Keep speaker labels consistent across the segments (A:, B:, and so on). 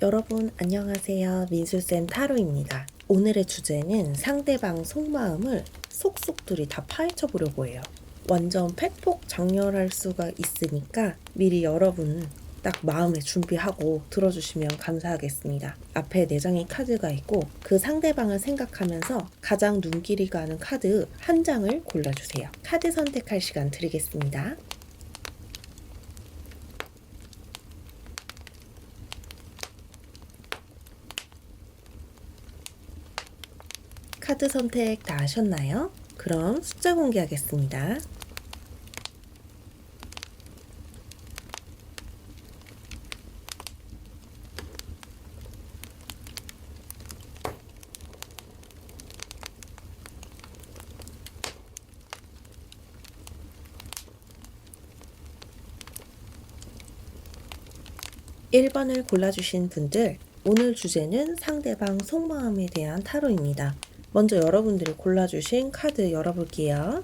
A: 여러분 안녕하세요. 민술쌤 타로입니다. 오늘의 주제는 상대방 속마음을 속속들이 다 파헤쳐 보려고 해요. 완전 팩폭 장렬할 수가 있으니까 미리 여러분 딱 마음에 준비하고 들어주시면 감사하겠습니다. 앞에 4장의 카드가 있고 그 상대방을 생각하면서 가장 눈길이 가는 카드 한 장을 골라주세요. 카드 선택할 시간 드리겠습니다. 카드 선택 다 하셨나요? 그럼 숫자 공개하겠습니다. (1번을) 골라주신 분들, 오늘 주제는 상대방 속마음에 대한 타로입니다. 먼저 여러분들이 골라주신 카드 열어볼게요.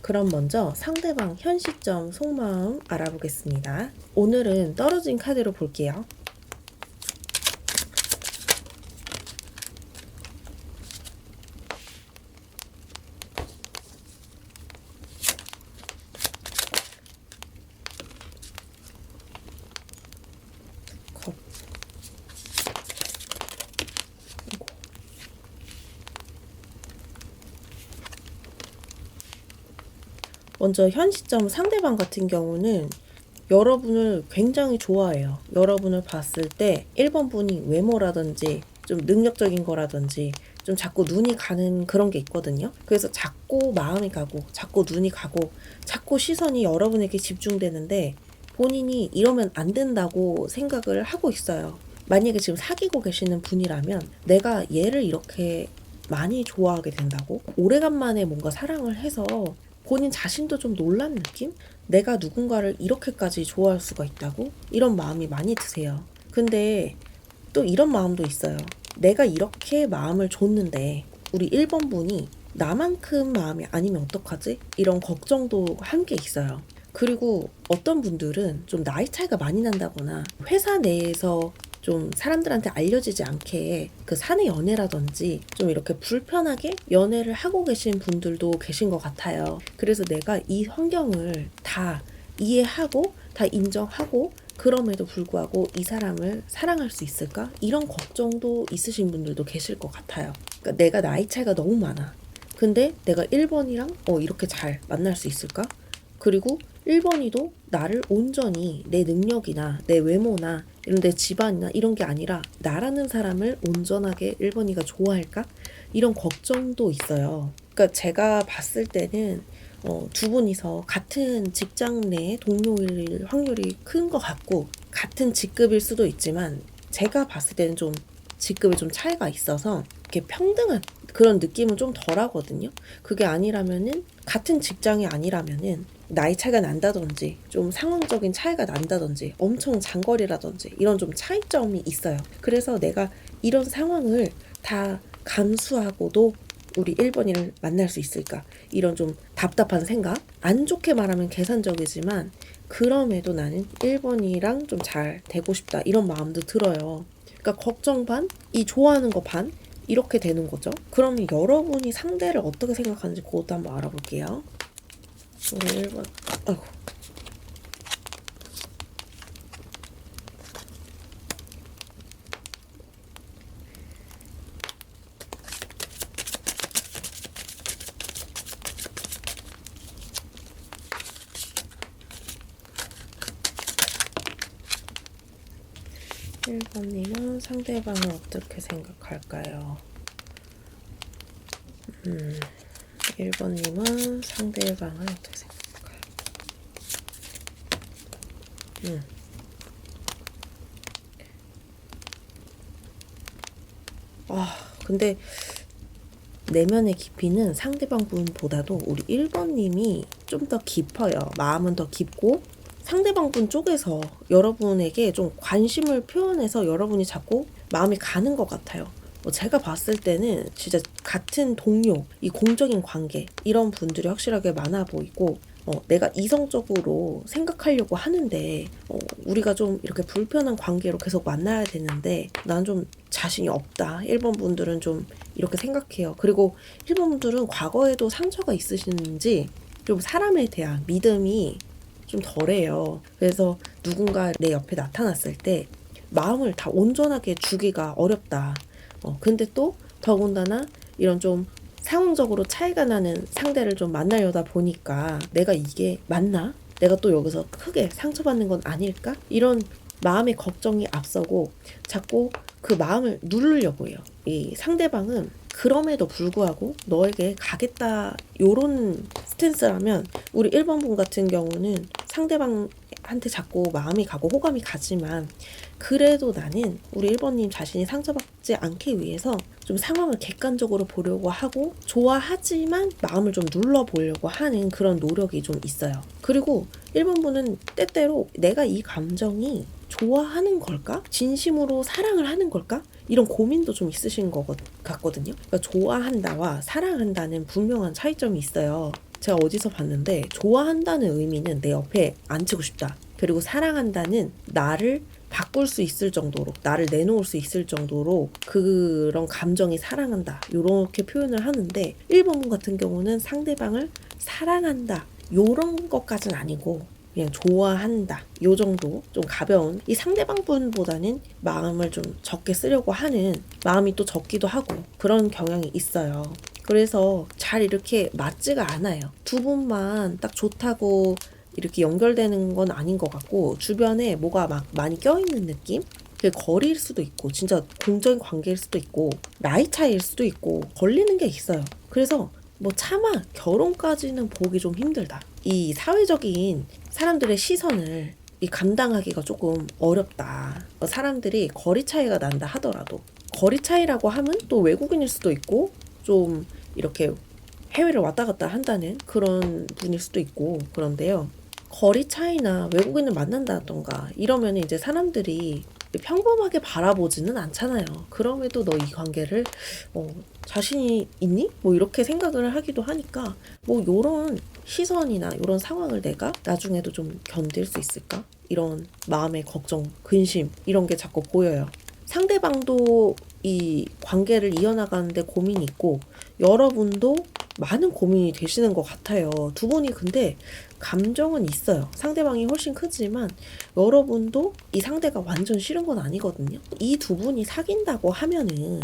A: 그럼 먼저 상대방 현 시점 속마음 알아보겠습니다. 오늘은 떨어진 카드로 볼게요. 먼저 현 시점 상대방 같은 경우는 여러분을 굉장히 좋아해요. 여러분을 봤을 때 1번 분이 외모라든지 좀 능력적인 거라든지 좀 자꾸 눈이 가는 그런 게 있거든요. 그래서 자꾸 마음이 가고 자꾸 눈이 가고 자꾸 시선이 여러분에게 집중되는데 본인이 이러면 안 된다고 생각을 하고 있어요. 만약에 지금 사귀고 계시는 분이라면 내가 얘를 이렇게 많이 좋아하게 된다고? 오래간만에 뭔가 사랑을 해서 본인 자신도 좀 놀란 느낌? 내가 누군가를 이렇게까지 좋아할 수가 있다고? 이런 마음이 많이 드세요. 근데 또 이런 마음도 있어요. 내가 이렇게 마음을 줬는데 우리 1번 분이 나만큼 마음이 아니면 어떡하지? 이런 걱정도 함께 있어요. 그리고 어떤 분들은 좀 나이 차이가 많이 난다거나 회사 내에서 좀 사람들한테 알려지지 않게 그 사내 연애라든지 좀 이렇게 불편하게 연애를 하고 계신 분들도 계신 것 같아요. 그래서 내가 이 환경을 다 이해하고 다 인정하고 그럼에도 불구하고 이 사람을 사랑할 수 있을까? 이런 걱정도 있으신 분들도 계실 것 같아요. 그러니까 내가 나이 차이가 너무 많아. 근데 내가 1번이랑 이렇게 잘 만날 수 있을까? 그리고 1번이도 나를 온전히 내 능력이나 내 외모나 이런 내 집안이나 이런 게 아니라 나라는 사람을 온전하게 1번이가 좋아할까? 이런 걱정도 있어요. 그러니까 제가 봤을 때는 두 분이서 같은 직장 내 동료일 확률이 큰 것 같고 같은 직급일 수도 있지만 제가 봤을 때는 좀 직급이 좀 차이가 있어서 이렇게 평등한 그런 느낌은 좀 덜하거든요. 그게 아니라면은 같은 직장이 아니라면은 나이 차이가 난다든지 좀 상황적인 차이가 난다든지 엄청 장거리라든지 이런 좀 차이점이 있어요. 그래서 내가 이런 상황을 다 감수하고도 우리 1번이를 만날 수 있을까? 이런 좀 답답한 생각? 안 좋게 말하면 계산적이지만 그럼에도 나는 1번이랑 좀 잘 되고 싶다 이런 마음도 들어요. 그러니까 걱정 반, 이 좋아하는 거 반, 이렇게 되는 거죠. 그러면 여러분이 상대를 어떻게 생각하는지 그것도 한번 알아볼게요. 우리 1번, 아이고. (1번님은) 상대방을 어떻게 생각할까요? 1번님은 상대방을 어떻게 생각할까요? 근데 내면의 깊이는 상대방 분보다도 우리 1번님이 좀 더 깊어요. 마음은 더 깊고 상대방 분 쪽에서 여러분에게 좀 관심을 표현해서 여러분이 자꾸 마음이 가는 것 같아요. 제가 봤을 때는 진짜 같은 동료, 이 공적인 관계 이런 분들이 확실하게 많아 보이고 내가 이성적으로 생각하려고 하는데 우리가 좀 이렇게 불편한 관계로 계속 만나야 되는데 난 좀 자신이 없다. 1번 분들은 좀 이렇게 생각해요. 그리고 1번 분들은 과거에도 상처가 있으신지 좀 사람에 대한 믿음이 좀 덜해요. 그래서 누군가 내 옆에 나타났을 때 마음을 다 온전하게 주기가 어렵다. 근데 또 더군다나 이런 좀 상황적으로 차이가 나는 상대를 좀 만나려다 보니까 내가 이게 맞나? 내가 또 여기서 크게 상처받는 건 아닐까? 이런 마음의 걱정이 앞서고 자꾸 그 마음을 누르려고 해요. 이 상대방은 그럼에도 불구하고 너에게 가겠다 요런 스탠스라면 우리 1번 분 같은 경우는 상대방한테 자꾸 마음이 가고 호감이 가지만 그래도 나는 우리 1번님 자신이 상처받지 않기 위해서 좀 상황을 객관적으로 보려고 하고 좋아하지만 마음을 좀 눌러보려고 하는 그런 노력이 좀 있어요. 그리고 1번 분은 때때로 내가 이 감정이 좋아하는 걸까? 진심으로 사랑을 하는 걸까? 이런 고민도 좀 있으신 것 같거든요. 그러니까 좋아한다와 사랑한다는 분명한 차이점이 있어요. 제가 어디서 봤는데 좋아한다는 의미는 내 옆에 앉히고 싶다. 그리고 사랑한다는 나를 바꿀 수 있을 정도로 나를 내놓을 수 있을 정도로 그런 감정이 사랑한다 이렇게 표현을 하는데 1번 분 같은 경우는 상대방을 사랑한다 요런 것까지는 아니고 그냥 좋아한다 요 정도 좀 가벼운 이 상대방 분보다는 마음을 좀 적게 쓰려고 하는 마음이 또 적기도 하고 그런 경향이 있어요. 그래서 잘 이렇게 맞지가 않아요. 두 분만 딱 좋다고 이렇게 연결되는 건 아닌 것 같고 주변에 뭐가 막 많이 껴있는 느낌? 그게 거리일 수도 있고 진짜 공적인 관계일 수도 있고 나이 차이일 수도 있고 걸리는 게 있어요. 그래서 뭐 차마 결혼까지는 보기 좀 힘들다. 이 사회적인 사람들의 시선을 이 감당하기가 조금 어렵다. 사람들이 거리 차이가 난다 하더라도 거리 차이라고 하면 또 외국인일 수도 있고 좀 이렇게 해외를 왔다 갔다 한다는 그런 분일 수도 있고 그런데요. 거리 차이나 외국인을 만난다던가 이러면 이제 사람들이 평범하게 바라보지는 않잖아요. 그럼에도 너 이 관계를 자신이 있니? 뭐 이렇게 생각을 하기도 하니까 뭐 요런 시선이나 요런 상황을 내가 나중에도 좀 견딜 수 있을까? 이런 마음의 걱정, 근심 이런 게 자꾸 보여요. 상대방도 이 관계를 이어나가는데 고민이 있고 여러분도 많은 고민이 되시는 것 같아요. 두 분이 근데 감정은 있어요. 상대방이 훨씬 크지만 여러분도 이 상대가 완전 싫은 건 아니거든요. 이 두 분이 사귄다고 하면은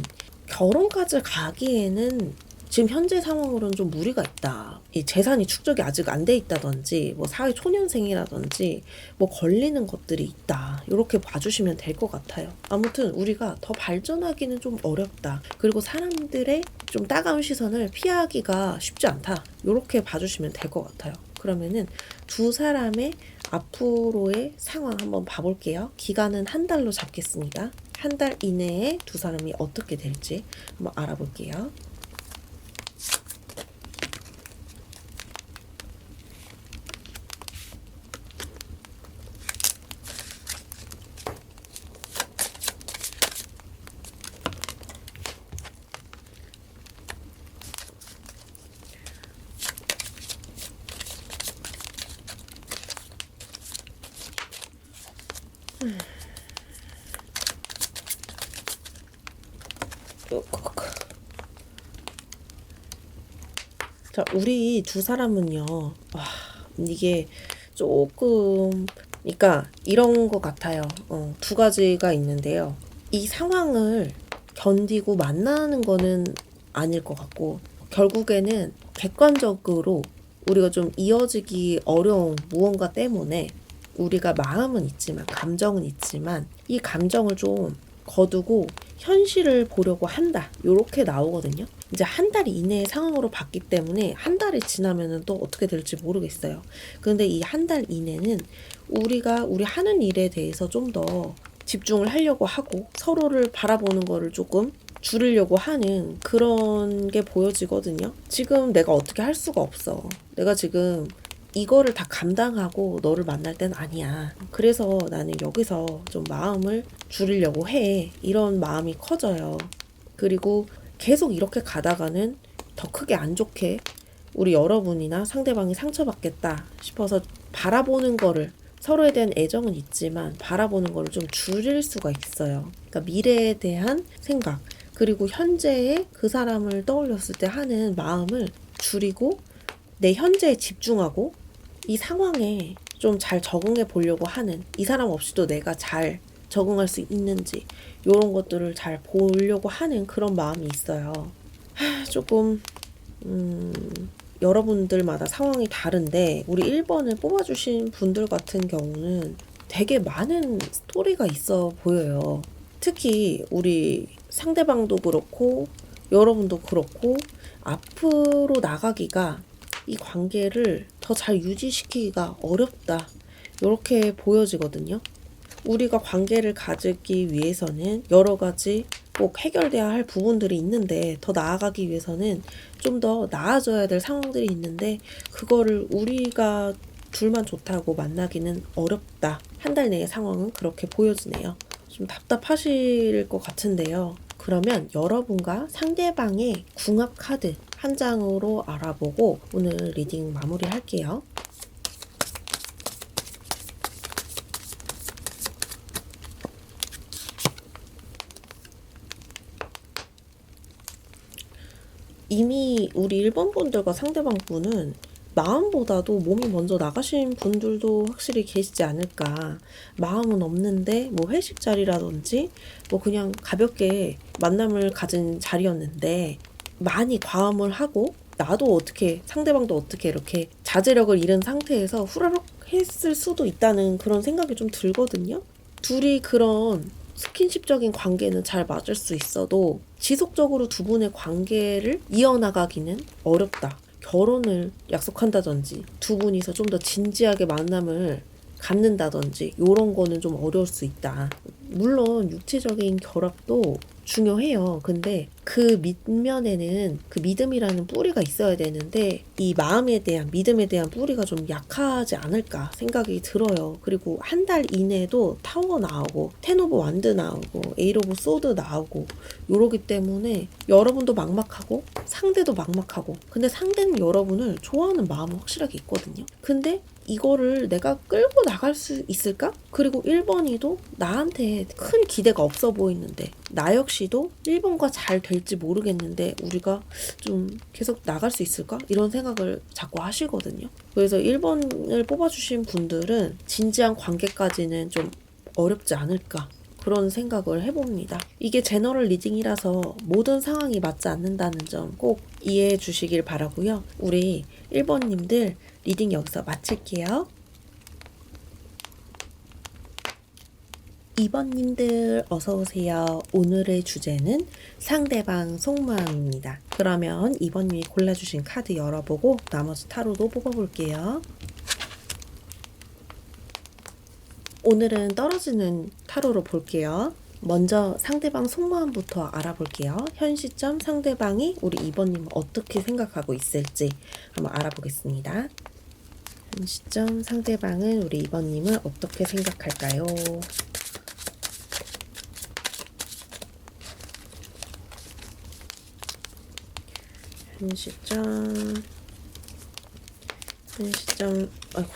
A: 결혼까지 가기에는 지금 현재 상황으로는 좀 무리가 있다. 이 재산이 축적이 아직 안 돼 있다든지 뭐 사회 초년생이라든지 뭐 걸리는 것들이 있다. 이렇게 봐주시면 될 것 같아요. 아무튼 우리가 더 발전하기는 좀 어렵다. 그리고 사람들의 좀 따가운 시선을 피하기가 쉽지 않다. 이렇게 봐주시면 될 것 같아요. 그러면은 두 사람의 앞으로의 상황 한번 봐볼게요. 기간은 한 달로 잡겠습니다. 한 달 이내에 두 사람이 어떻게 될지 한번 알아볼게요. 자, 우리 두 사람은요, 이게 조금, 그러니까 이런 것 같아요. 두 가지가 있는데요. 이 상황을 견디고 만나는 거는 아닐 것 같고, 결국에는 객관적으로 우리가 좀 이어지기 어려운 무언가 때문에 우리가 마음은 있지만, 감정은 있지만, 이 감정을 좀 거두고 현실을 보려고 한다. 요렇게 나오거든요. 이제 한 달 이내의 상황으로 봤기 때문에 한 달이 지나면은 또 어떻게 될지 모르겠어요. 근데 이 한 달 이내는 우리가 우리 하는 일에 대해서 좀 더 집중을 하려고 하고 서로를 바라보는 거를 조금 줄이려고 하는 그런 게 보여지거든요. 지금 내가 어떻게 할 수가 없어. 내가 지금 이거를 다 감당하고 너를 만날 땐 아니야. 그래서 나는 여기서 좀 마음을 줄이려고 해. 이런 마음이 커져요. 그리고 계속 이렇게 가다가는 더 크게 안 좋게 우리 여러분이나 상대방이 상처받겠다 싶어서 바라보는 거를, 서로에 대한 애정은 있지만 바라보는 거를 좀 줄일 수가 있어요. 그러니까 미래에 대한 생각, 그리고 현재의 그 사람을 떠올렸을 때 하는 마음을 줄이고 내 현재에 집중하고 이 상황에 좀 잘 적응해 보려고 하는, 이 사람 없이도 내가 잘 적응할 수 있는지 이런 것들을 잘 보려고 하는 그런 마음이 있어요. 조금 여러분들마다 상황이 다른데 우리 1번을 뽑아주신 분들 같은 경우는 되게 많은 스토리가 있어 보여요. 특히 우리 상대방도 그렇고 여러분도 그렇고 앞으로 나가기가, 이 관계를 더 잘 유지시키기가 어렵다, 이렇게 보여지거든요. 우리가 관계를 가지기 위해서는 여러 가지 꼭 해결돼야 할 부분들이 있는데, 더 나아가기 위해서는 좀 더 나아져야 될 상황들이 있는데 그거를 우리가 둘만 좋다고 만나기는 어렵다. 한 달 내의 상황은 그렇게 보여지네요. 좀 답답하실 것 같은데요. 그러면 여러분과 상대방의 궁합 카드 한 장으로 알아보고 오늘 리딩 마무리 할게요. 이미 우리 1번 분들과 상대방 분은 마음보다도 몸이 먼저 나가신 분들도 확실히 계시지 않을까. 마음은 없는데 뭐 회식 자리라든지 뭐 그냥 가볍게 만남을 가진 자리였는데 많이 과음을 하고, 나도 어떻게 상대방도 어떻게 이렇게 자제력을 잃은 상태에서 후라락 했을 수도 있다는 그런 생각이 좀 들거든요. 둘이 그런 스킨십적인 관계는 잘 맞을 수 있어도 지속적으로 두 분의 관계를 이어나가기는 어렵다. 결혼을 약속한다든지 두 분이서 좀 더 진지하게 만남을 갖는다든지 이런 거는 좀 어려울 수 있다. 물론 육체적인 결합도 중요해요. 근데 그 밑면에는 그 믿음이라는 뿌리가 있어야 되는데 이 마음에 대한, 믿음에 대한 뿌리가 좀 약하지 않을까 생각이 들어요. 그리고 한 달 이내에도 타워 나오고 텐 오브 완드 나오고 에잇 오브 소드 나오고 요러기 때문에 여러분도 막막하고 상대도 막막하고, 근데 상대는 여러분을 좋아하는 마음은 확실하게 있거든요. 근데 이거를 내가 끌고 나갈 수 있을까? 그리고 1번이도 나한테 큰 기대가 없어 보이는데 나 역시도 1번과 잘 될지 모르겠는데 우리가 좀 계속 나갈 수 있을까? 이런 생각을 자꾸 하시거든요. 그래서 1번을 뽑아주신 분들은 진지한 관계까지는 좀 어렵지 않을까, 그런 생각을 해봅니다. 이게 제너럴 리딩이라서 모든 상황이 맞지 않는다는 점 꼭 이해해 주시길 바라고요. 우리 1번님들 리딩 여기서 마칠게요. 2번님들 어서오세요. 오늘의 주제는 상대방 속마음입니다. 그러면 2번님이 골라주신 카드 열어보고 나머지 타로도 뽑아볼게요. 오늘은 떨어지는 타로로 볼게요. 먼저 상대방 속마음부터 알아볼게요. 현 시점 상대방이 우리 2번님을 어떻게 생각하고 있을지 한번 알아보겠습니다. 현 시점 상대방은 우리 2번님을 어떻게 생각할까요? 현 시점, 아이고.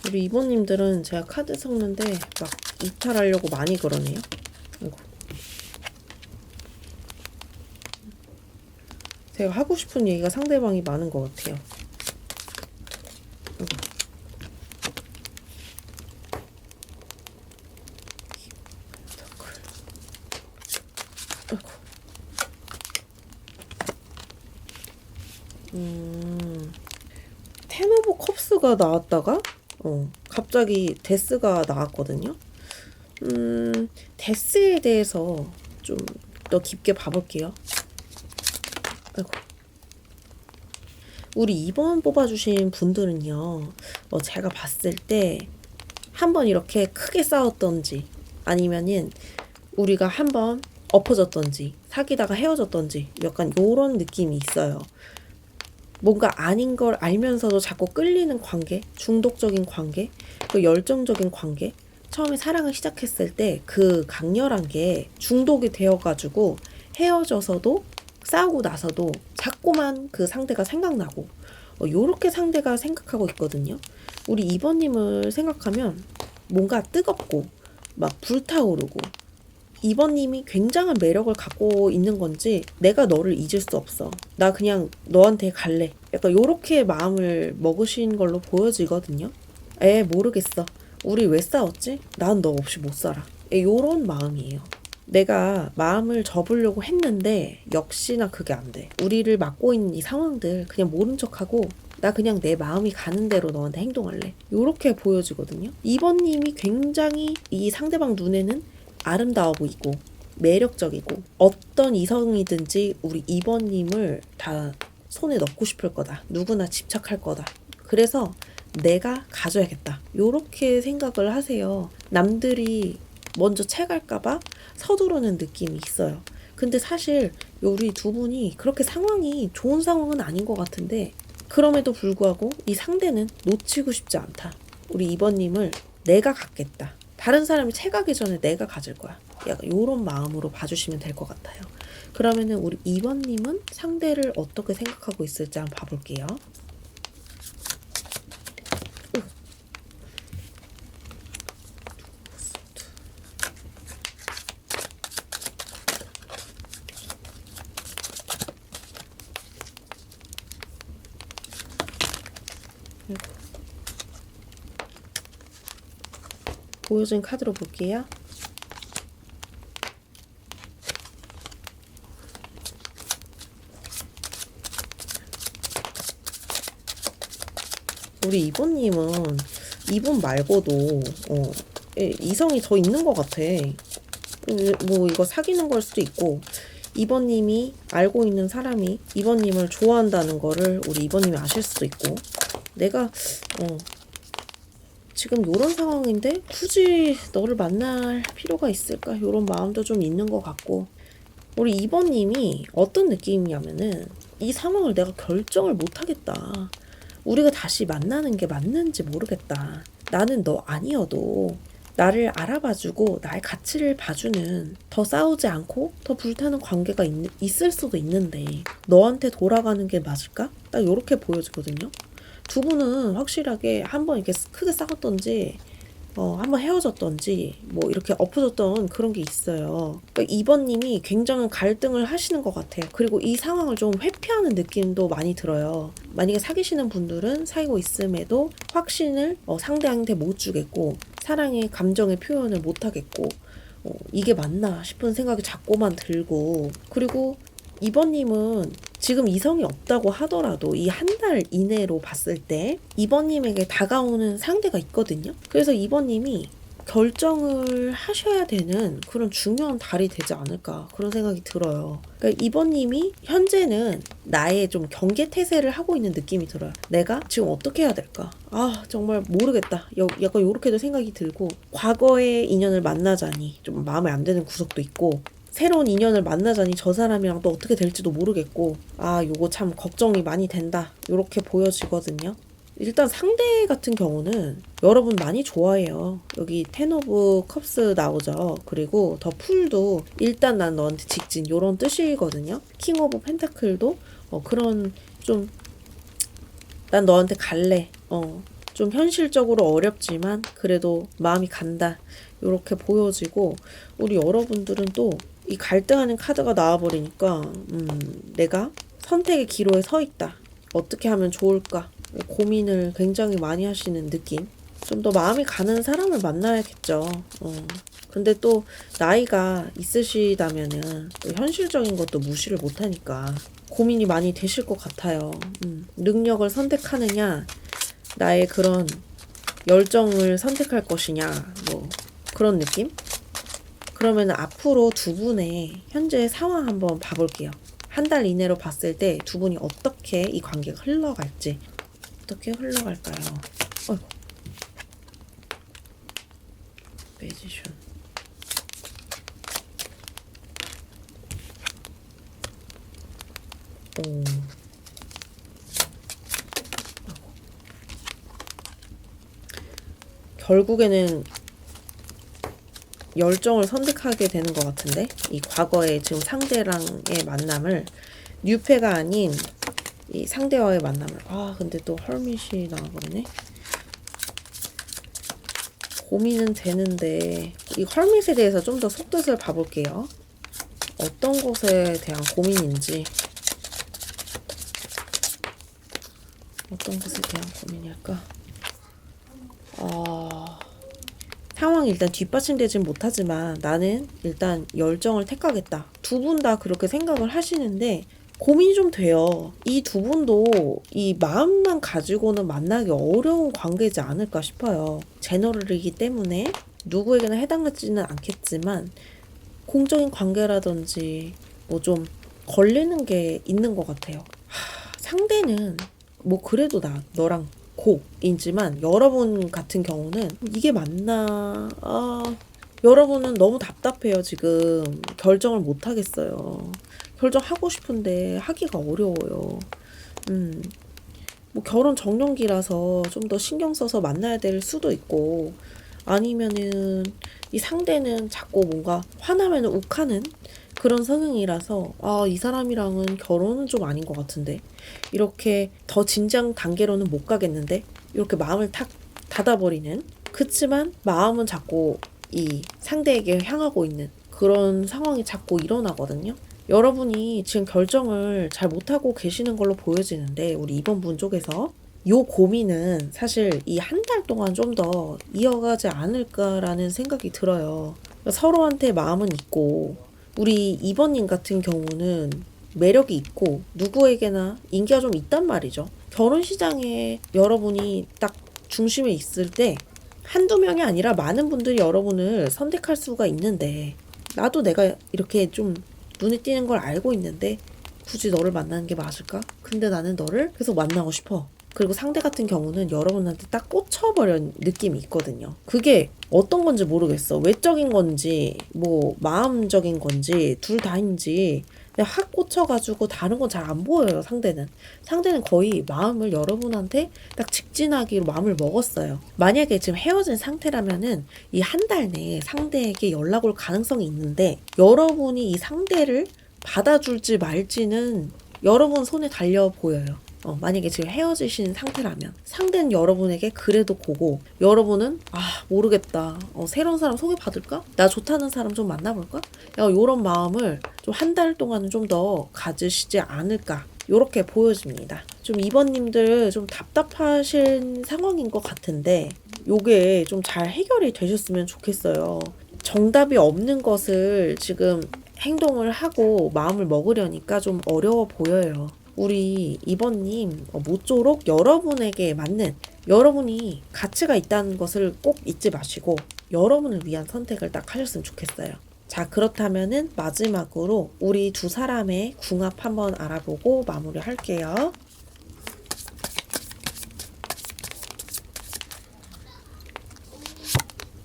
A: 우리 2번님들은 제가 카드 섞는데 막 이탈하려고 많이 그러네요. 아이고. 제가 하고 싶은 얘기가 상대방이 많은 것 같아요. 아이고. 텐 오브 컵스가 나왔다가 갑자기 데스가 나왔거든요. 데스에 대해서 좀 더 깊게 봐볼게요. 아이고. 우리 2번 뽑아주신 분들은요, 제가 봤을 때 한번 이렇게 크게 싸웠던지 아니면은 우리가 한번 엎어졌던지 사귀다가 헤어졌던지 약간 요런 느낌이 있어요. 뭔가 아닌 걸 알면서도 자꾸 끌리는 관계, 중독적인 관계, 그 열정적인 관계. 처음에 사랑을 시작했을 때 그 강렬한 게 중독이 되어가지고 헤어져서도 싸우고 나서도 자꾸만 그 상대가 생각나고 요렇게 상대가 생각하고 있거든요. 우리 2번님을 생각하면 뭔가 뜨겁고 막 불타오르고 2번님이 굉장한 매력을 갖고 있는 건지 내가 너를 잊을 수 없어. 나 그냥 너한테 갈래. 약간 요렇게 마음을 먹으신 걸로 보여지거든요. 모르겠어. 우리 왜 싸웠지? 난 너 없이 못 살아. 요런 마음이에요. 내가 마음을 접으려고 했는데 역시나 그게 안 돼. 우리를 맡고 있는 이 상황들 그냥 모른 척하고 나 그냥 내 마음이 가는 대로 너한테 행동할래. 요렇게 보여지거든요. 2번님이 굉장히 이 상대방 눈에는 아름다워 보이고 매력적이고 어떤 이성이든지 우리 2번님을 다 손에 넣고 싶을 거다. 누구나 집착할 거다. 그래서 내가 가져야겠다. 요렇게 생각을 하세요. 남들이 먼저 채갈까봐 서두르는 느낌이 있어요. 근데 사실 우리 두 분이 그렇게 상황이 좋은 상황은 아닌 것 같은데 그럼에도 불구하고 이 상대는 놓치고 싶지 않다. 우리 2번님을 내가 갖겠다. 다른 사람이 채가기 전에 내가 가질 거야. 약간 이런 마음으로 봐주시면 될 것 같아요. 그러면은 우리 2번님은 상대를 어떻게 생각하고 있을지 한번 봐볼게요. 보여준 카드로 볼게요. 우리 2번님은 이분 말고도 이성이 더 있는 것 같아. 뭐 이거 사귀는 걸 수도 있고 2번님이 알고 있는 사람이 2번님을 좋아한다는 거를 우리 2번님이 아실 수도 있고 내가 지금 요런 상황인데 굳이 너를 만날 필요가 있을까? 요런 마음도 좀 있는 것 같고 우리 2번님이 어떤 느낌이냐면은 이 상황을 내가 결정을 못하겠다. 우리가 다시 만나는 게 맞는지 모르겠다. 나는 너 아니어도 나를 알아봐주고 나의 가치를 봐주는 더 싸우지 않고 더 불타는 관계가 있을 수도 있는데 너한테 돌아가는 게 맞을까? 딱 이렇게 보여지거든요. 두 분은 확실하게 한번 이렇게 크게 싸웠던지 한번 헤어졌던지 뭐 이렇게 엎어졌던 그런 게 있어요. 그러니까 2번님이 굉장한 갈등을 하시는 것 같아요. 그리고 이 상황을 좀 회피하는 느낌도 많이 들어요. 만약에 사귀시는 분들은 사귀고 있음에도 확신을 상대한테 못 주겠고 사랑의 감정의 표현을 못 하겠고 이게 맞나 싶은 생각이 자꾸만 들고 그리고 2번님은 지금 이성이 없다고 하더라도 이 한 달 이내로 봤을 때 2번님에게 다가오는 상대가 있거든요. 그래서 2번님이 결정을 하셔야 되는 그런 중요한 달이 되지 않을까 그런 생각이 들어요. 그러니까 2번님이 현재는 나의 좀 경계태세를 하고 있는 느낌이 들어요. 내가 지금 어떻게 해야 될까? 정말 모르겠다. 약간 요렇게도 생각이 들고 과거의 인연을 만나자니 좀 마음에 안 드는 구석도 있고 새로운 인연을 만나자니 저 사람이랑 또 어떻게 될지도 모르겠고 요거 참 걱정이 많이 된다 요렇게 보여지거든요. 일단 상대 같은 경우는 여러분 많이 좋아해요. 여기 텐 오브 컵스 나오죠. 그리고 더 풀도 일단 난 너한테 직진 요런 뜻이거든요. 킹 오브 펜타클도 그런 좀 난 너한테 갈래. 좀 현실적으로 어렵지만 그래도 마음이 간다. 요렇게 보여지고 우리 여러분들은 또 이 갈등하는 카드가 나와버리니까 내가 선택의 기로에 서 있다. 어떻게 하면 좋을까? 고민을 굉장히 많이 하시는 느낌. 좀 더 마음이 가는 사람을 만나야겠죠. 근데 또 나이가 있으시다면은 또 현실적인 것도 무시를 못하니까 고민이 많이 되실 것 같아요. 능력을 선택하느냐, 나의 그런 열정을 선택할 것이냐, 뭐 그런 느낌? 그러면 앞으로 두 분의 현재 상황 한번 봐볼게요. 한 달 이내로 봤을 때 두 분이 어떻게 이 관계가 흘러갈지 어떻게 흘러갈까요? 어이구. 매지션 오. 결국에는 열정을 선택하게 되는 것 같은데, 이 과거의 지금 상대랑의 만남을, 뉴페가 아닌 이 상대와의 만남을. 아, 근데 또 헐밋이 나와버리네. 고민은 되는데, 이 헐밋에 대해서 좀 더 속뜻을 봐볼게요. 어떤 것에 대한 고민인지, 어떤 것에 대한 고민일까? 상황이 일단 뒷받침되진 못하지만 나는 일단 열정을 택하겠다. 두 분 다 그렇게 생각을 하시는데 고민이 좀 돼요. 이 두 분도 이 마음만 가지고는 만나기 어려운 관계지 않을까 싶어요. 제너럴이기 때문에 누구에게나 해당하지는 않겠지만 공적인 관계라든지 뭐 좀 걸리는 게 있는 것 같아요. 상대는 뭐 그래도 너랑 고이지만 여러분 같은 경우는 이게 맞나? 여러분은 너무 답답해요. 지금 결정을 못 하겠어요. 결정하고 싶은데 하기가 어려워요. 뭐 결혼 정년기라서 좀 더 신경 써서 만나야 될 수도 있고, 아니면은 이 상대는 자꾸 뭔가 화나면 욱하는 그런 성향이라서 이 사람이랑은 결혼은 좀 아닌 것 같은데, 이렇게 더 진지한 단계로는 못 가겠는데, 이렇게 마음을 탁 닫아버리는, 그치만 마음은 자꾸 이 상대에게 향하고 있는 그런 상황이 자꾸 일어나거든요. 여러분이 지금 결정을 잘 못하고 계시는 걸로 보여지는데, 우리 2번 분 쪽에서 요 고민은 사실 이 한 달 동안 좀 더 이어가지 않을까라는 생각이 들어요. 서로한테 마음은 있고, 우리 2번님 같은 경우는 매력이 있고 누구에게나 인기가 좀 있단 말이죠. 결혼 시장에 여러분이 딱 중심에 있을 때 한두 명이 아니라 많은 분들이 여러분을 선택할 수가 있는데, 나도 내가 이렇게 좀 눈에 띄는 걸 알고 있는데 굳이 너를 만나는 게 맞을까? 근데 나는 너를 계속 만나고 싶어. 그리고 상대 같은 경우는 여러분한테 딱 꽂혀버린 느낌이 있거든요. 그게 어떤 건지 모르겠어. 외적인 건지 뭐 마음적인 건지 둘 다인지 그냥 확 꽂혀가지고 다른 건 잘 안 보여요. 상대는 거의 마음을 여러분한테 딱 직진하기로 마음을 먹었어요. 만약에 지금 헤어진 상태라면은 이 한 달 내에 상대에게 연락 올 가능성이 있는데, 여러분이 이 상대를 받아줄지 말지는 여러분 손에 달려 보여요. 만약에 지금 헤어지신 상태라면 상대는 여러분에게 그래도 보고, 여러분은 모르겠다, 새로운 사람 소개받을까? 나 좋다는 사람 좀 만나볼까? 요런 마음을 좀 한 달 동안은 좀 더 가지시지 않을까, 요렇게 보여집니다. 좀 2번님들 좀 답답하신 상황인 것 같은데 요게 좀 잘 해결이 되셨으면 좋겠어요. 정답이 없는 것을 지금 행동을 하고 마음을 먹으려니까 좀 어려워 보여요. 우리 2번님 모쪼록 여러분에게 맞는, 여러분이 가치가 있다는 것을 꼭 잊지 마시고 여러분을 위한 선택을 딱 하셨으면 좋겠어요. 자, 그렇다면은 마지막으로 우리 두 사람의 궁합 한번 알아보고 마무리할게요.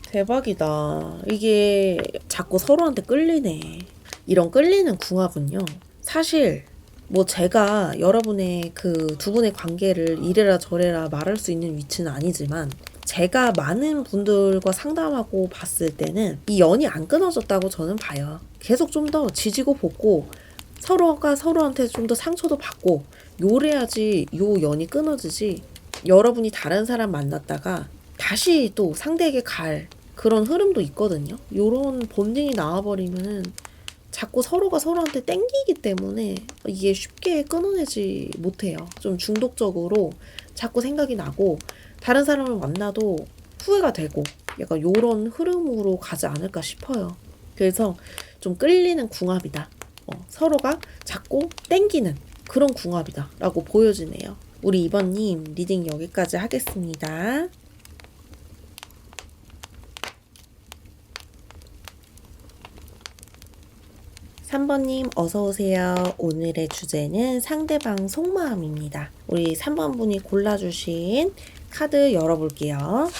A: 대박이다. 이게 자꾸 서로한테 끌리네. 이런 끌리는 궁합은요, 사실 뭐 제가 여러분의 그 두 분의 관계를 이래라 저래라 말할 수 있는 위치는 아니지만, 제가 많은 분들과 상담하고 봤을 때는 이 연이 안 끊어졌다고 저는 봐요. 계속 좀 더 지지고 볶고 서로가 서로한테 좀 더 상처도 받고 요래야지 요 연이 끊어지지, 여러분이 다른 사람 만났다가 다시 또 상대에게 갈 그런 흐름도 있거든요. 요런 본능이 나와버리면 자꾸 서로가 서로한테 땡기기 때문에 이게 쉽게 끊어내지 못해요. 좀 중독적으로 자꾸 생각이 나고 다른 사람을 만나도 후회가 되고 약간 요런 흐름으로 가지 않을까 싶어요. 그래서 좀 끌리는 궁합이다. 서로가 자꾸 땡기는 그런 궁합이다 라고 보여지네요. 우리 2번님 리딩 여기까지 하겠습니다. 3번님 어서오세요. 오늘의 주제는 상대방 속마음입니다. 우리 3번 분이 골라주신 카드 열어볼게요.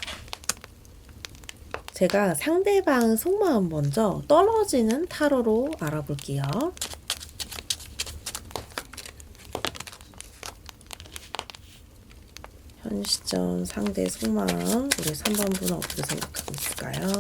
A: 제가 상대방 속마음 먼저 떨어지는 타로로 알아볼게요. 현 시점 상대의 속마음 우리 3번 분은 어떻게 생각하고 있을까요?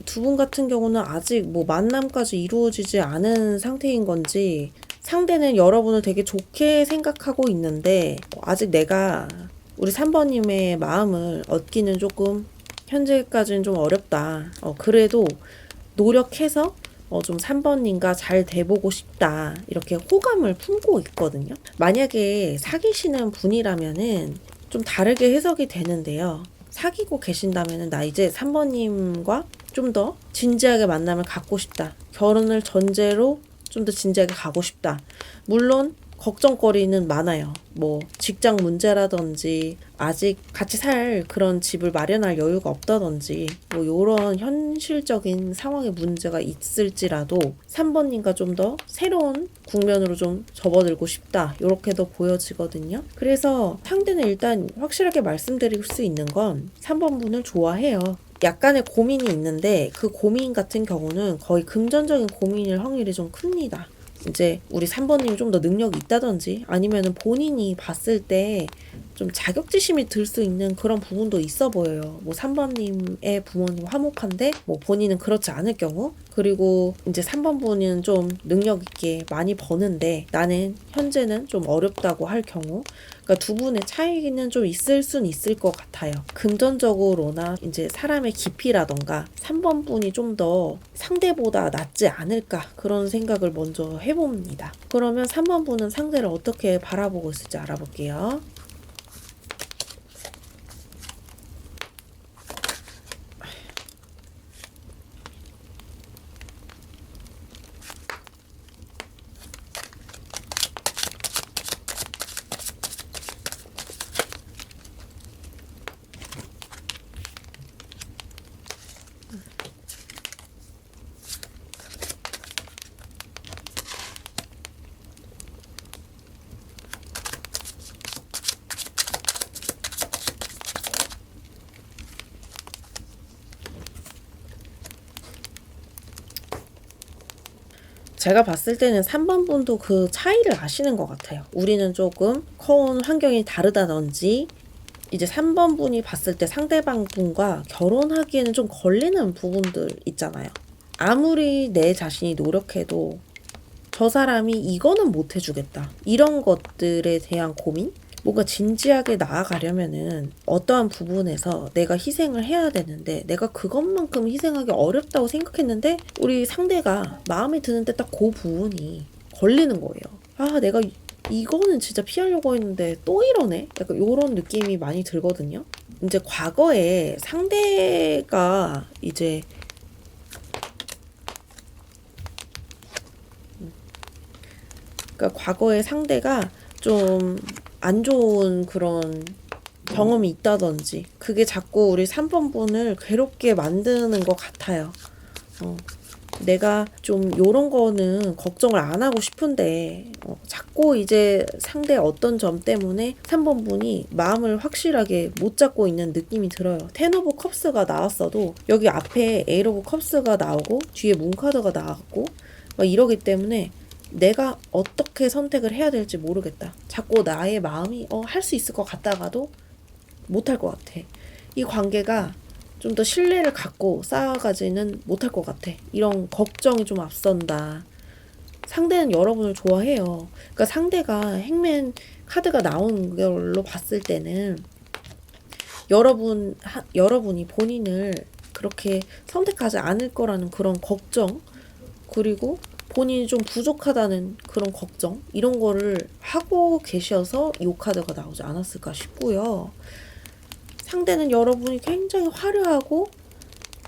A: 두 분 같은 경우는 아직 뭐 만남까지 이루어지지 않은 상태인 건지 상대는 여러분을 되게 좋게 생각하고 있는데 아직 내가 우리 3번님의 마음을 얻기는 조금 현재까지는 좀 어렵다. 그래도 노력해서 좀 3번님과 잘 돼보고 싶다. 이렇게 호감을 품고 있거든요. 만약에 사귀시는 분이라면은 좀 다르게 해석이 되는데요. 사귀고 계신다면은 나 이제 3번님과 좀 더 진지하게 만남을 갖고 싶다. 결혼을 전제로 좀 더 진지하게 가고 싶다. 물론 걱정거리는 많아요. 뭐 직장 문제라든지 아직 같이 살 그런 집을 마련할 여유가 없다든지 뭐 요런 현실적인 상황의 문제가 있을지라도 3번님과 좀 더 새로운 국면으로 좀 접어들고 싶다. 요렇게도 보여지거든요. 그래서 상대는 일단 확실하게 말씀드릴 수 있는 건 3번 분을 좋아해요. 약간의 고민이 있는데 그 고민 같은 경우는 거의 금전적인 고민일 확률이 좀 큽니다. 이제 우리 3번님이 좀 더 능력이 있다든지 아니면은 본인이 봤을 때 좀 자격지심이 들 수 있는 그런 부분도 있어 보여요. 뭐 3번님의 부모님 화목한데 뭐 본인은 그렇지 않을 경우 그리고 이제 3번 분은 좀 능력 있게 많이 버는데 나는 현재는 좀 어렵다고 할 경우 그러니까 두 분의 차이는 좀 있을 순 있을 것 같아요. 금전적으로나 이제 사람의 깊이라던가 3번 분이 좀 더 상대보다 낫지 않을까 그런 생각을 먼저 해봅니다. 그러면 3번 분은 상대를 어떻게 바라보고 있을지 알아볼게요. 제가 봤을 때는 3번 분도 그 차이를 아시는 것 같아요. 우리는 조금 커온 환경이 다르다든지 이제 3번 분이 봤을 때 상대방 분과 결혼하기에는 좀 걸리는 부분들 있잖아요. 아무리 내 자신이 노력해도 저 사람이 이거는 못 해주겠다. 이런 것들에 대한 고민? 뭔가 진지하게 나아가려면은 어떠한 부분에서 내가 희생을 해야 되는데 내가 그것만큼 희생하기 어렵다고 생각했는데 우리 상대가 마음에 드는데 딱 그 부분이 걸리는 거예요. 아, 내가 이거는 진짜 피하려고 했는데 또 이러네? 약간 요런 느낌이 많이 들거든요. 이제 과거에 상대가 이제 그러니까 과거의 상대가 좀 안 좋은 그런 경험이 있다든지 그게 자꾸 우리 3번 분을 괴롭게 만드는 것 같아요. 내가 좀 요런 거는 걱정을 안 하고 싶은데 자꾸 이제 상대의 어떤 점 때문에 3번 분이 마음을 확실하게 못 잡고 있는 느낌이 들어요. 텐 오브 컵스가 나왔어도 여기 앞에 에이트 오브 컵스가 나오고 뒤에 문카드가 나왔고 막 이러기 때문에 내가 어떻게 선택을 해야 될지 모르겠다. 자꾸 나의 마음이 할 수 있을 것 같다가도 못할 것 같아. 이 관계가 좀 더 신뢰를 갖고 쌓아가지는 못할 것 같아. 이런 걱정이 좀 앞선다. 상대는 여러분을 좋아해요. 그러니까 상대가 행맨 카드가 나온 걸로 봤을 때는 여러분이 본인을 그렇게 선택하지 않을 거라는 그런 걱정 그리고 본인이 좀 부족하다는 그런 걱정 이런 거를 하고 계셔서 이 카드가 나오지 않았을까 싶고요. 상대는 여러분이 굉장히 화려하고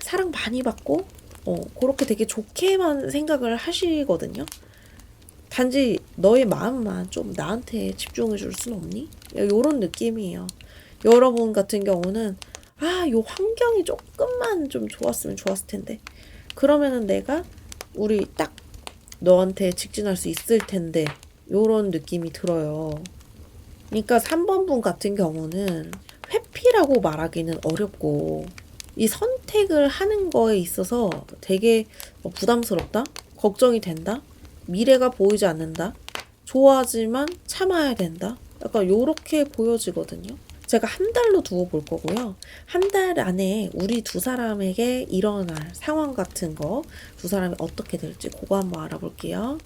A: 사랑 많이 받고 그렇게 되게 좋게만 생각을 하시거든요. 단지 너의 마음만 좀 나한테 집중해 줄 순 없니? 이런 느낌이에요. 여러분 같은 경우는 요 환경이 조금만 좀 좋았으면 좋았을 텐데. 그러면은 내가 우리 딱 너한테 직진할 수 있을 텐데. 요런 느낌이 들어요. 그러니까 3번 분 같은 경우는 회피라고 말하기는 어렵고 이 선택을 하는 거에 있어서 되게 부담스럽다? 걱정이 된다? 미래가 보이지 않는다? 좋아하지만 참아야 된다? 약간 요렇게 보여지거든요. 제가 한 달로 두고 볼 거고요. 한 달 안에 우리 두 사람에게 일어날 상황 같은 거, 두 사람이 어떻게 될지 그거 한번 알아볼게요.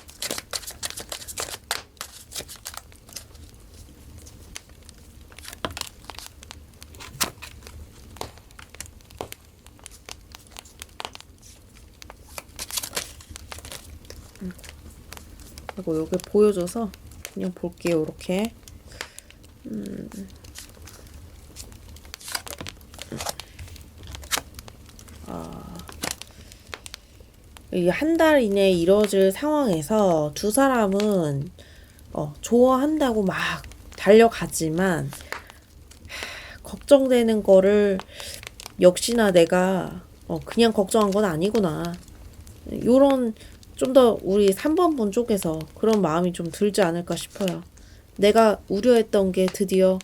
A: 그리고 여기 보여줘서 그냥 볼게요. 이렇게. 이 한 달 이내에 이뤄질 상황에서 두 사람은 좋아한다고 막 달려가지만 걱정되는 거를 역시나 내가 그냥 걱정한 건 아니구나. 요런 좀 더 우리 3번 분 쪽에서 그런 마음이 좀 들지 않을까 싶어요. 내가 우려했던 게 드디어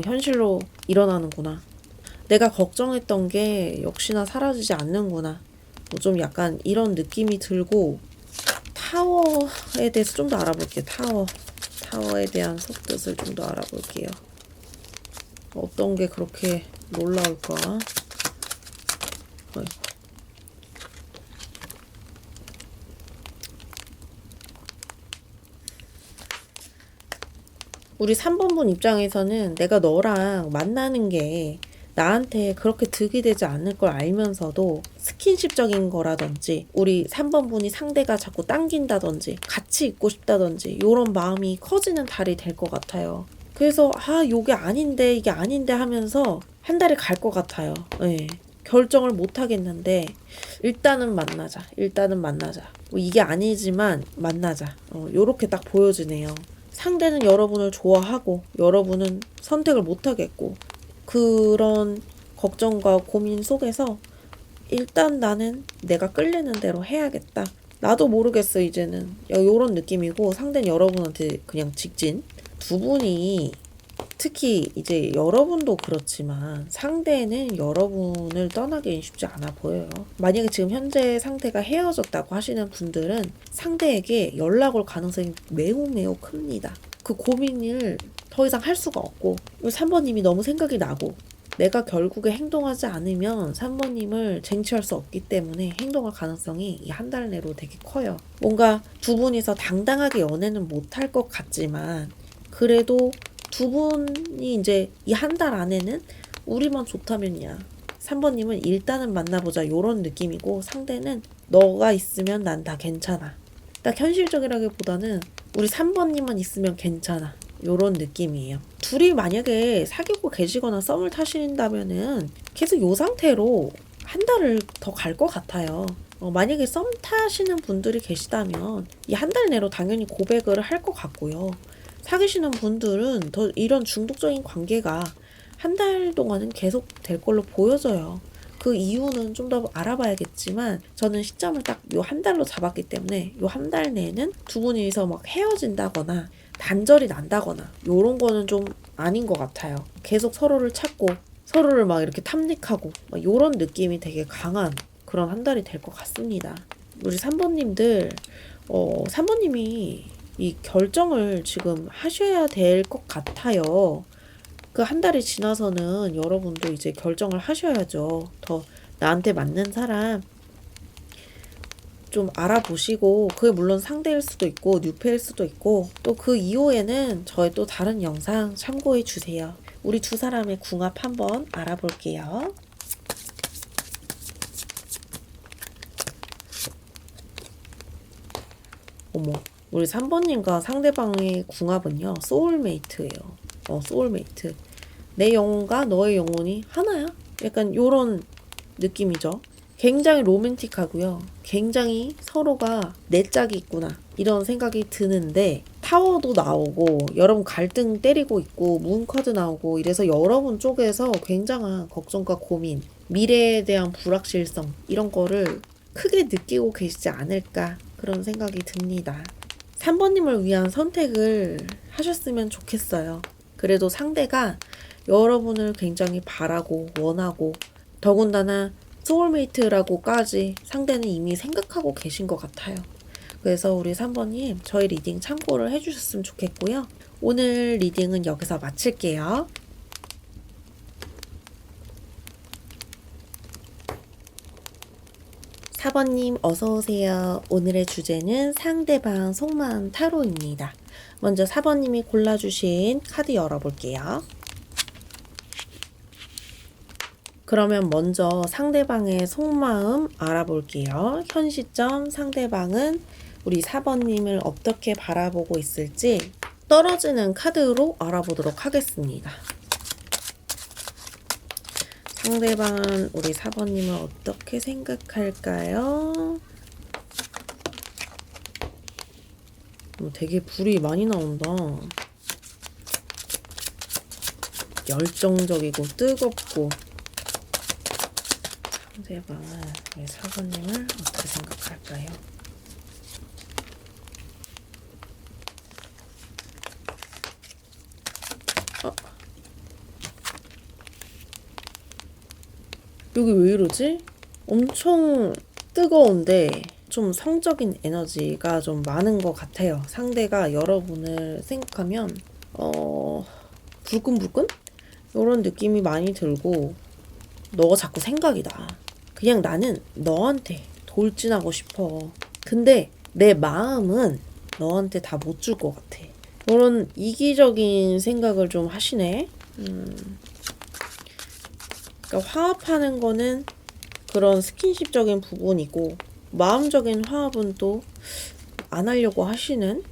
A: 현실로 일어나는구나. 내가 걱정했던 게 역시나 사라지지 않는구나. 뭐 좀 약간 이런 느낌이 들고 타워에 대해서 좀 더 알아볼게요. 타워에 대한 속뜻을 좀 더 알아볼게요. 어떤 게 그렇게 놀라울까? 우리 3번 분 입장에서는 내가 너랑 만나는 게 나한테 그렇게 득이 되지 않을 걸 알면서도 스킨십적인 거라든지 우리 3번 분이 상대가 자꾸 당긴다든지 같이 있고 싶다든지 이런 마음이 커지는 달이 될 것 같아요. 그래서 요게 아닌데 이게 아닌데 하면서 한 달이 갈 것 같아요. 네. 결정을 못 하겠는데 일단은 만나자. 뭐 이게 아니지만 만나자. 요렇게 딱 보여지네요. 상대는 여러분을 좋아하고 여러분은 선택을 못 하겠고 그런 걱정과 고민 속에서 일단 나는 내가 끌리는 대로 해야겠다. 나도 모르겠어 이제는. 요런 느낌이고 상대는 여러분한테 그냥 직진. 두 분이 특히 이제 여러분도 그렇지만 상대는 여러분을 떠나기는 쉽지 않아 보여요. 만약에 지금 현재 상태가 헤어졌다고 하시는 분들은 상대에게 연락 올 가능성이 매우 매우 큽니다. 그 고민을 더 이상 할 수가 없고 3번님이 너무 생각이 나고 내가 결국에 행동하지 않으면 3번님을 쟁취할 수 없기 때문에 행동할 가능성이 이 한 달 내로 되게 커요. 뭔가 두 분이서 당당하게 연애는 못할 것 같지만 그래도 두 분이 이제 이 한 달 안에는 우리만 좋다면이야. 3번님은 일단은 만나보자 요런 느낌이고 상대는 너가 있으면 난 다 괜찮아. 딱 현실적이라기보다는 우리 3번님만 있으면 괜찮아. 요런 느낌이에요. 둘이 만약에 사귀고 계시거나 썸을 타신다면은 계속 요 상태로 한 달을 더 갈 것 같아요. 만약에 썸 타시는 분들이 계시다면 이 한 달 내로 당연히 고백을 할 것 같고요. 사귀시는 분들은 더 이런 중독적인 관계가 한 달 동안은 계속 될 걸로 보여져요. 그 이유는 좀 더 알아봐야겠지만 저는 시점을 딱 요 한 달로 잡았기 때문에 요 한 달 내에는 두 분이서 막 헤어진다거나 단절이 난다거나 요런 거는 좀 아닌 것 같아요. 계속 서로를 찾고 서로를 막 이렇게 탐닉하고 막 요런 느낌이 되게 강한 그런 한 달이 될 것 같습니다. 우리 3번님들 3번님이 이 결정을 지금 하셔야 될 것 같아요. 그 한 달이 지나서는 여러분도 이제 결정을 하셔야죠. 더 나한테 맞는 사람 좀 알아보시고 그게 물론 상대일 수도 있고 뉴페일 수도 있고 또 그 이후에는 저의 또 다른 영상 참고해 주세요. 우리 두 사람의 궁합 한번 알아볼게요. 어머, 우리 3번님과 상대방의 궁합은요 소울메이트예요. 소울메이트. 내 영혼과 너의 영혼이 하나야? 약간 요런 느낌이죠. 굉장히 로맨틱하고요. 굉장히 서로가 내 짝이 있구나 이런 생각이 드는데 타워도 나오고 여러분 갈등 때리고 있고 문카드 나오고 이래서 여러분 쪽에서 굉장한 걱정과 고민, 미래에 대한 불확실성 이런 거를 크게 느끼고 계시지 않을까 그런 생각이 듭니다. 3번님을 위한 선택을 하셨으면 좋겠어요. 그래도 상대가 여러분을 굉장히 바라고 원하고 더군다나 소울메이트라고까지 상대는 이미 생각하고 계신 것 같아요. 그래서 우리 3번님 저희 리딩 참고를 해주셨으면 좋겠고요. 오늘 리딩은 여기서 마칠게요. 4번님 어서오세요. 오늘의 주제는 상대방 속마음 타로입니다. 먼저 4번님이 골라주신 카드 열어볼게요. 그러면 먼저 상대방의 속마음 알아볼게요. 현 시점 상대방은 우리 4번님을 어떻게 바라보고 있을지 떨어지는 카드로 알아보도록 하겠습니다. 상대방은 우리 4번님을 어떻게 생각할까요? 되게 불이 많이 나온다. 열정적이고 뜨겁고. 상대방은 우리 4번님을 어떻게 생각할까요? 여기 왜 이러지? 엄청 뜨거운데 좀 성적인 에너지가 좀 많은 것 같아요. 상대가 여러분을 생각하면 불끈불끈? 이런 느낌이 많이 들고 너가 자꾸 생각이 나. 그냥 나는 너한테 돌진하고 싶어. 근데 내 마음은 너한테 다 못 줄 것 같아. 이런 이기적인 생각을 좀 하시네. 그러니까 화합하는 거는 그런 스킨십적인 부분이고 마음적인 화합은 또 안 하려고 하시는,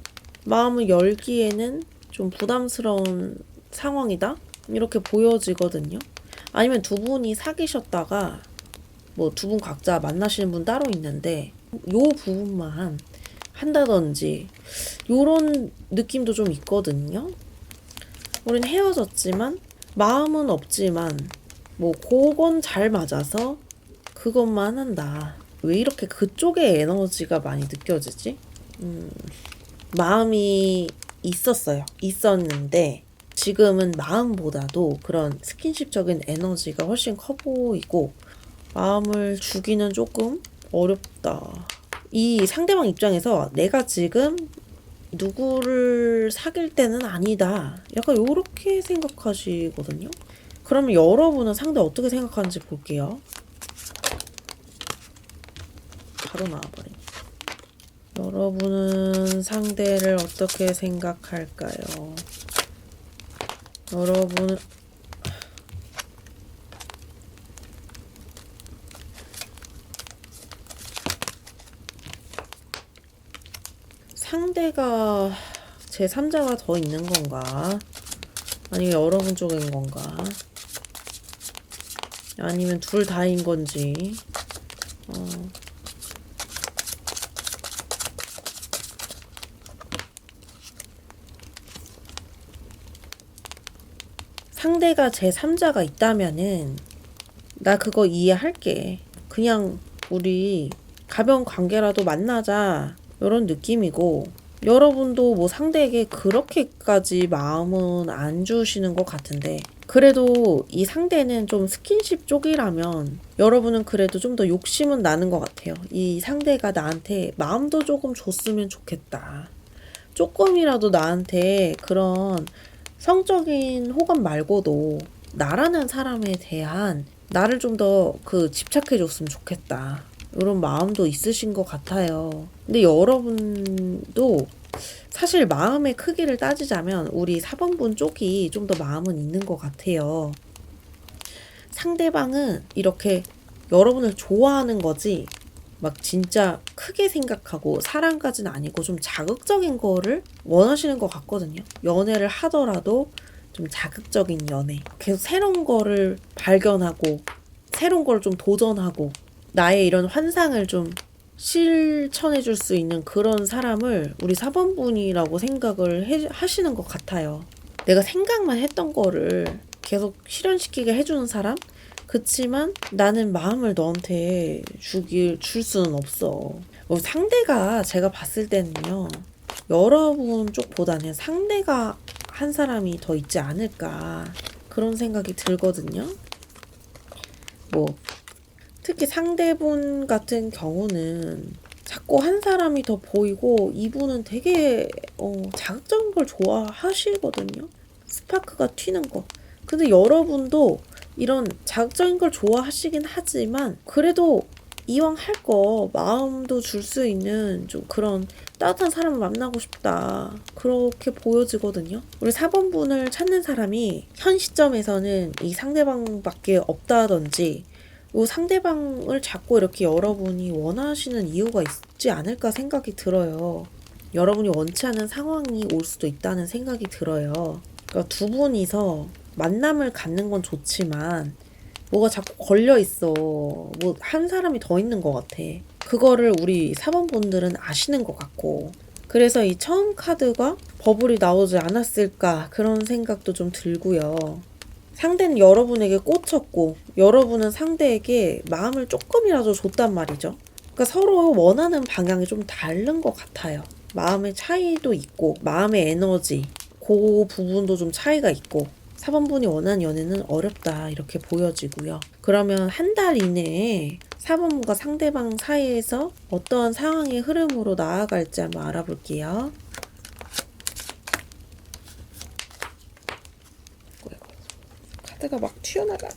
A: 마음을 열기에는 좀 부담스러운 상황이다? 이렇게 보여지거든요. 아니면 두 분이 사귀셨다가 뭐 두 분 각자 만나시는 분 따로 있는데 요 부분만 한다든지 요런 느낌도 좀 있거든요. 우린 헤어졌지만 마음은 없지만 뭐 그건 잘 맞아서 그것만 한다. 왜 이렇게 그쪽의 에너지가 많이 느껴지지? 마음이 있었는데 지금은 마음보다도 그런 스킨십적인 에너지가 훨씬 커 보이고 마음을 주기는 조금 어렵다. 이 상대방 입장에서 내가 지금 누구를 사귈 때는 아니다. 약간 요렇게 생각하시거든요. 그러면 여러분은 상대 어떻게 생각하는지 볼게요. 바로 나와버리네. 여러분은 상대를 어떻게 생각할까요? 여러분은 상대가 제3자가 더 있는 건가? 아니면 여러분 쪽인 건가? 아니면 둘 다인 건지. 상대가 제3자가 있다면은 나 그거 이해할게. 그냥 우리 가벼운 관계라도 만나자. 이런 느낌이고, 여러분도 뭐 상대에게 그렇게까지 마음은 안 주시는 것 같은데 그래도 이 상대는 좀 스킨십 쪽이라면 여러분은 그래도 좀 더 욕심은 나는 것 같아요. 이 상대가 나한테 마음도 조금 줬으면 좋겠다. 조금이라도 나한테 그런 성적인 호감 말고도 나라는 사람에 대한 나를 좀 더 집착해 줬으면 좋겠다. 이런 마음도 있으신 것 같아요. 근데 여러분도 사실 마음의 크기를 따지자면 우리 4번분 쪽이 좀 더 마음은 있는 것 같아요. 상대방은 이렇게 여러분을 좋아하는 거지 막 진짜 크게 생각하고 사랑까지는 아니고 좀 자극적인 거를 원하시는 것 같거든요. 연애를 하더라도 좀 자극적인 연애. 계속 새로운 거를 발견하고 새로운 걸 좀 도전하고 나의 이런 환상을 좀 실천해 줄 수 있는 그런 사람을 우리 4번분이라고 생각을 하시는 것 같아요. 내가 생각만 했던 거를 계속 실현시키게 해주는 사람? 그치만 나는 마음을 너한테 줄 수는 없어. 상대가 제가 봤을 때는요, 여러분 쪽보다는 상대가 한 사람이 더 있지 않을까 그런 생각이 들거든요. 특히 상대분 같은 경우는 자꾸 한 사람이 더 보이고 이분은 되게 자극적인 걸 좋아하시거든요. 스파크가 튀는 거. 근데 여러분도 이런 자극적인 걸 좋아하시긴 하지만 그래도 이왕 할 거 마음도 줄 수 있는 좀 그런 따뜻한 사람을 만나고 싶다. 그렇게 보여지거든요. 우리 4번분을 찾는 사람이 현 시점에서는 이 상대방밖에 없다든지 이 상대방을 자꾸 이렇게 여러분이 원하시는 이유가 있지 않을까 생각이 들어요. 여러분이 원치 않은 상황이 올 수도 있다는 생각이 들어요. 그러니까 두 분이서 만남을 갖는 건 좋지만 뭐가 자꾸 걸려 있어. 한 사람이 더 있는 것 같아. 그거를 우리 4번 분들은 아시는 것 같고. 그래서 이 처음 카드가 버블이 나오지 않았을까 그런 생각도 좀 들고요. 상대는 여러분에게 꽂혔고 여러분은 상대에게 마음을 조금이라도 줬단 말이죠. 그러니까 서로 원하는 방향이 좀 다른 것 같아요. 마음의 차이도 있고 마음의 에너지 그 부분도 좀 차이가 있고 4번분이 원하는 연애는 어렵다 이렇게 보여지고요. 그러면 한 달 이내에 4번분과 상대방 사이에서 어떠한 상황의 흐름으로 나아갈지 한번 알아볼게요. 카드가 막 튀어나가.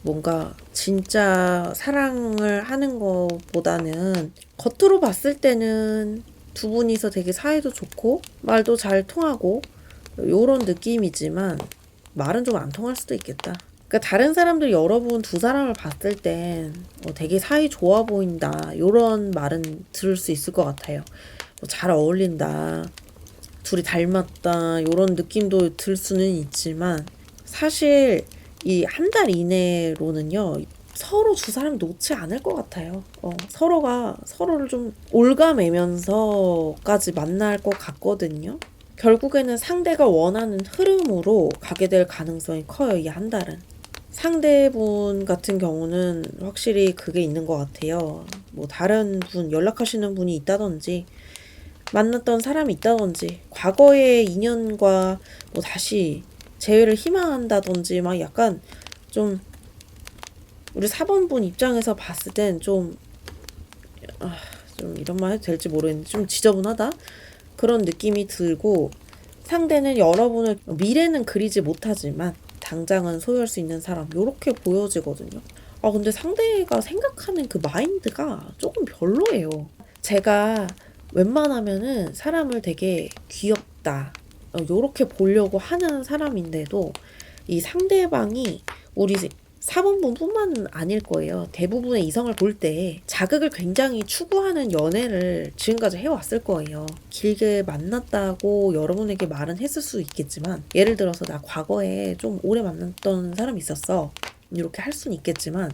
A: 뭔가 진짜 사랑을 하는 것보다는 겉으로 봤을 때는 두 분이서 되게 사이도 좋고 말도 잘 통하고 요런 느낌이지만 말은 좀 안 통할 수도 있겠다. 그러니까 다른 사람들 여러분 두 사람을 봤을 땐 되게 사이 좋아 보인다 요런 말은 들을 수 있을 것 같아요. 잘 어울린다, 둘이 닮았다 요런 느낌도 들 수는 있지만 사실 이 한 달 이내로는요 서로 두 사람이 놓지 않을 것 같아요. 서로가 서로를 좀 올가매면서까지 만날 것 같거든요. 결국에는 상대가 원하는 흐름으로 가게 될 가능성이 커요. 이 한 달은. 상대분 같은 경우는 확실히 그게 있는 것 같아요. 다른 분 연락하시는 분이 있다든지 만났던 사람이 있다든지 과거의 인연과 다시 재회를 희망한다든지 막 약간 좀 우리 4번분 입장에서 봤을 땐 좀 이런 말 해도 될지 모르겠는데 좀 지저분하다 그런 느낌이 들고 상대는 여러분을 미래는 그리지 못하지만 당장은 소유할 수 있는 사람 요렇게 보여지거든요. 근데 상대가 생각하는 그 마인드가 조금 별로예요. 제가 웬만하면은 사람을 되게 귀엽다 요렇게 보려고 하는 사람인데도 이 상대방이 우리 4번분 뿐만은 아닐 거예요. 대부분의 이성을 볼 때 자극을 굉장히 추구하는 연애를 지금까지 해왔을 거예요. 길게 만났다고 여러분에게 말은 했을 수 있겠지만 예를 들어서 나 과거에 좀 오래 만났던 사람이 있었어 이렇게 할 수는 있겠지만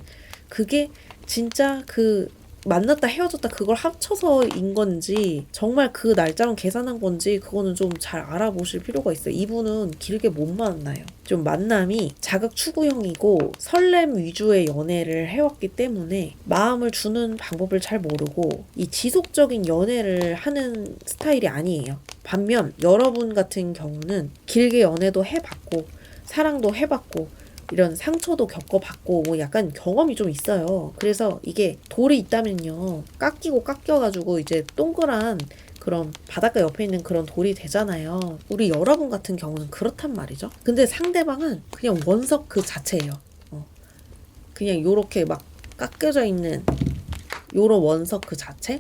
A: 그게 진짜 그 만났다 헤어졌다 그걸 합쳐서인 건지 정말 그 날짜만 계산한 건지 그거는 좀 잘 알아보실 필요가 있어요. 이분은 길게 못 만나요. 좀 만남이 자극 추구형이고 설렘 위주의 연애를 해왔기 때문에 마음을 주는 방법을 잘 모르고 이 지속적인 연애를 하는 스타일이 아니에요. 반면 여러분 같은 경우는 길게 연애도 해봤고 사랑도 해봤고 이런 상처도 겪어봤고 약간 경험이 좀 있어요. 그래서 이게 돌이 있다면요 깎이고 깎여가지고 이제 동그란 그런 바닷가 옆에 있는 그런 돌이 되잖아요. 우리 여러분 같은 경우는 그렇단 말이죠. 근데 상대방은 그냥 원석 그 자체예요. 그냥 요렇게 막 깎여져 있는 요런 원석 그 자체?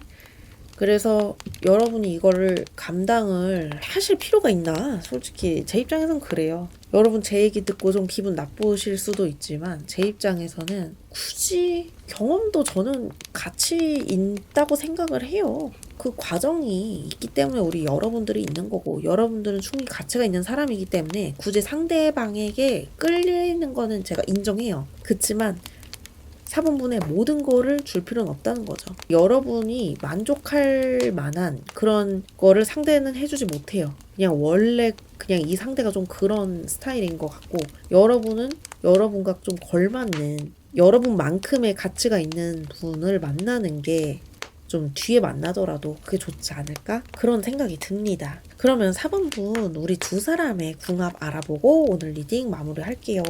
A: 그래서 여러분이 이거를 감당을 하실 필요가 있나? 솔직히 제 입장에선 그래요. 여러분 제 얘기 듣고 좀 기분 나쁘실 수도 있지만 제 입장에서는 굳이 경험도 저는 가치 있다고 생각을 해요. 그 과정이 있기 때문에 우리 여러분들이 있는 거고 여러분들은 충분히 가치가 있는 사람이기 때문에 굳이 상대방에게 끌리는 거는 제가 인정해요. 그치만 4번분의 모든 거를 줄 필요는 없다는 거죠. 여러분이 만족할 만한 그런 거를 상대는 해주지 못해요. 그냥 원래 그냥 이 상대가 좀 그런 스타일인 것 같고 여러분은 여러분과 좀 걸맞는 여러분만큼의 가치가 있는 분을 만나는 게 좀 뒤에 만나더라도 그게 좋지 않을까? 그런 생각이 듭니다. 그러면 4번분 우리 두 사람의 궁합 알아보고 오늘 리딩 마무리할게요.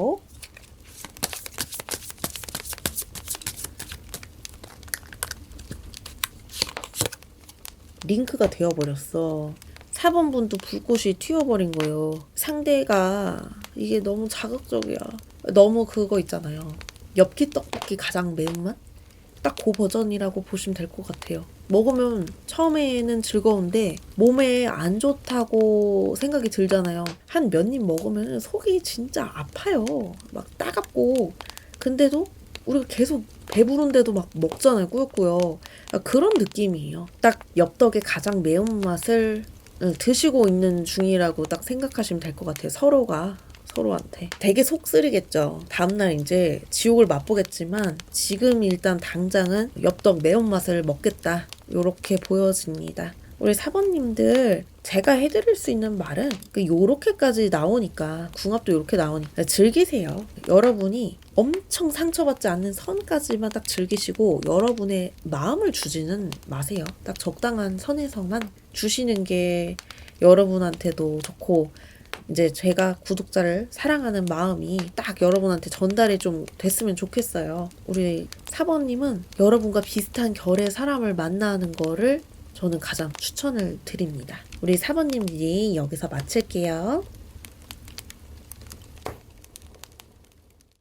A: 링크가 되어버렸어. 4번분도 불꽃이 튀어버린 거예요. 상대가 이게 너무 자극적이야. 너무 그거 있잖아요. 엽기 떡볶이 가장 매운맛? 딱 그 버전이라고 보시면 될 것 같아요. 먹으면 처음에는 즐거운데 몸에 안 좋다고 생각이 들잖아요. 한 몇 입 먹으면 속이 진짜 아파요. 막 따갑고. 근데도 우리가 계속 배부른데도 막 먹잖아요. 꾸역꾸역. 그런 느낌이에요. 딱 엽떡의 가장 매운맛을 드시고 있는 중이라고 딱 생각하시면 될 것 같아요. 서로한테. 되게 속 쓰리겠죠. 다음날 이제 지옥을 맛보겠지만 지금 일단 당장은 엽떡 매운맛을 먹겠다. 요렇게 보여집니다. 우리 사번님들 제가 해드릴 수 있는 말은 요렇게까지 나오니까 궁합도 요렇게 나오니까 즐기세요. 여러분이 엄청 상처받지 않는 선까지만 딱 즐기시고 여러분의 마음을 주지는 마세요. 딱 적당한 선에서만 주시는 게 여러분한테도 좋고 이제 제가 구독자를 사랑하는 마음이 딱 여러분한테 전달이 좀 됐으면 좋겠어요. 우리 4번님은 여러분과 비슷한 결의 사람을 만나는 거를 저는 가장 추천을 드립니다. 우리 4번님 리딩 여기서 마칠게요.